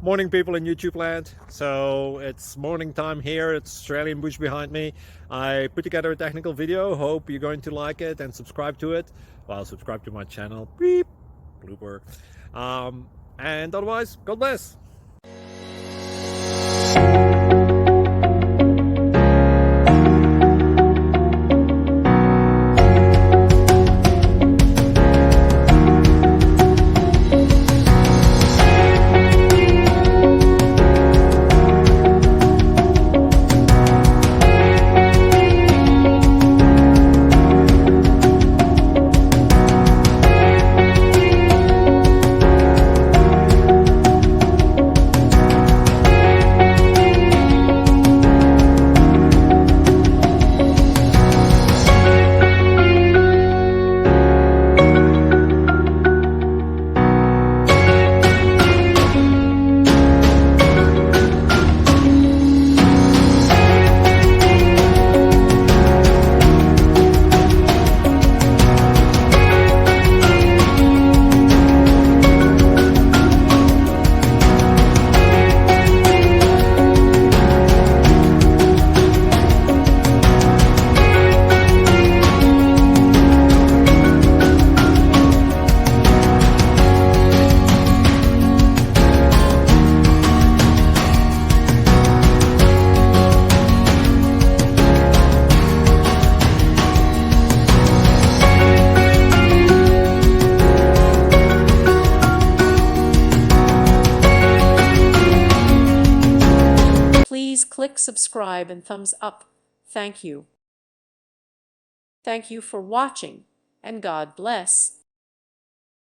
Morning, people in YouTube land. So it's morning time here. It's Australian bush behind me. I put together a technical video. Hope you're going to like it and subscribe to it. Well, subscribe to my channel. Beep. Blooper. And otherwise, God bless. Please click subscribe and thumbs up. Thank you. Thank you for watching, and God bless.